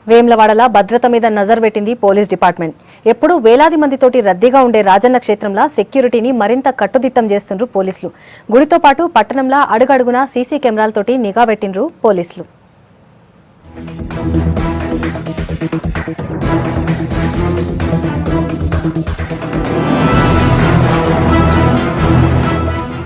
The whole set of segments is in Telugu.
వేములవాడల భద్రత మీద నజర్ పెట్టింది పోలీస్ డిపార్ట్మెంట్. ఎప్పుడూ వేలాది మందితోటి రద్దీగా ఉండే రాజన్న క్షేత్రంలో సెక్యూరిటీని మరింత కట్టుదిట్టం చేస్తుండ్రు పోలీసులు. గుడితో పాటు పట్టణంలో అడుగడుగునా సీసీ కెమెరాలతోటి నిఘా పెట్టిండ్రు పోలీసులు.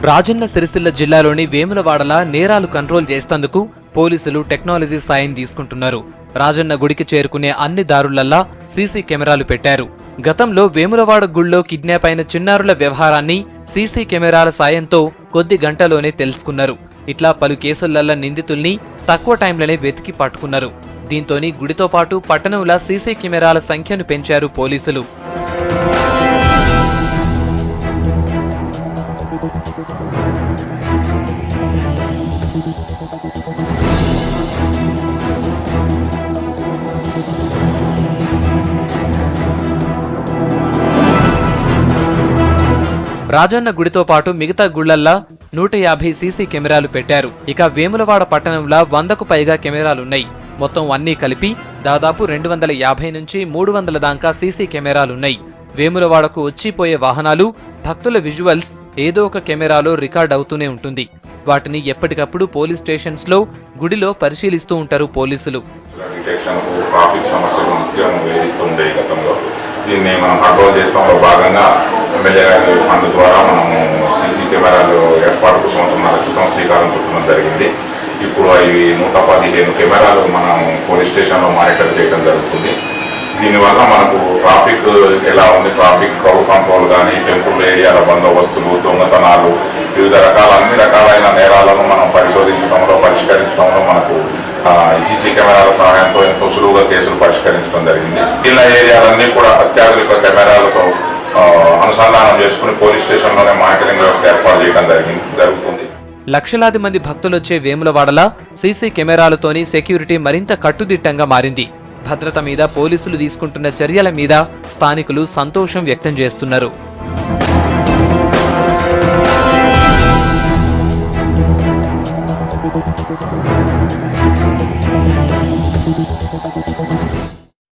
రాజన్న సిరిసిల్ల జిల్లాలోని వేములవాడల నేరాలు కంట్రోల్ చేసేందుకు పోలీసులు టెక్నాలజీ సాయం తీసుకుంటున్నారు. రాజన్న గుడికి చేరుకునే అన్ని దారులల్లా సీసీ కెమెరాలు పెట్టారు. గతంలో వేములవాడ గుళ్ళో కిడ్నాప్ అయిన చిన్నారుల వ్యవహారాన్ని సీసీ కెమెరాల సాయంతో కొద్ది గంటలోనే తెలుసుకున్నారు. ఇట్లా పలు కేసులల్లా నిందితుల్ని తక్కువ టైంలోనే వెతికి పట్టుకున్నారు. దీంతోని గుడితో పాటు పట్టణంలో సీసీ కెమెరాల సంఖ్యను పెంచారు పోలీసులు. రాజన్న గుడితో పాటు మిగతా గుళ్లల్లా 150 సీసీ కెమెరాలు పెట్టారు. ఇక వేములవాడ పట్టణంలో 100కు పైగా కెమెరాలున్నాయి. మొత్తం అన్నీ కలిపి దాదాపు 250 నుంచి 300 దాకా సీసీ కెమెరాలున్నాయి. వేములవాడకు వచ్చిపోయే వాహనాలు, భక్తుల విజువల్స్ ఏదో ఒక కెమెరాలో రికార్డ్ అవుతూనే ఉంటుంది. వాటిని ఎప్పటికప్పుడు పోలీస్ స్టేషన్స్ లో, గుడిలో పరిశీలిస్తూ ఉంటారు పోలీసులు. దీన్ని మనం కంట్రోల్ చేయడంలో భాగంగా ఎమ్మెల్యే గారి ఫండ్ ద్వారా మనము సీసీ కెమెరాలు ఏర్పాటుకు సంవత్సరాల క్రితం శ్రీకారం చుట్టడం జరిగింది. ఇప్పుడు అవి 115 కెమెరాలు మనం పోలీస్ స్టేషన్లో మానిటర్ చేయడం జరుగుతుంది. దీనివల్ల మనకు ట్రాఫిక్ ఎలా ఉంది, ట్రాఫిక్ క్రౌడ్ కంట్రోల్ కానీ, టెంపుల్ ఏరియాల బందోబస్తులు, దొంగతనాలు, వివిధ అన్ని రకాలైన నేరాలను మనం పరిష్కరించడంలో మనకు సీసీ కెమెరాల సహాయంతో ఎంతో సులువుగా కేసులు పరిష్కరించడం జరిగింది. జిల్లా ఏరియాలన్నీ కూడా అత్యాధునిక కెమెరాలతో అనుసంధానం చేసుకుని పోలీస్ స్టేషన్లోనే మానిటరింగ్ వ్యవస్థ ఏర్పాటు చేయడం జరుగుతుంది. లక్షలాది మంది భక్తులొచ్చే వేములవాడల సీసీ కెమెరాలతోని సెక్యూరిటీ మరింత కట్టుదిట్టంగా మారింది. భద్రత మీద పోలీసులు తీసుకుంటున్న చర్యల మీద స్థానికులు సంతోషం వ్యక్తం చేస్తున్నారు.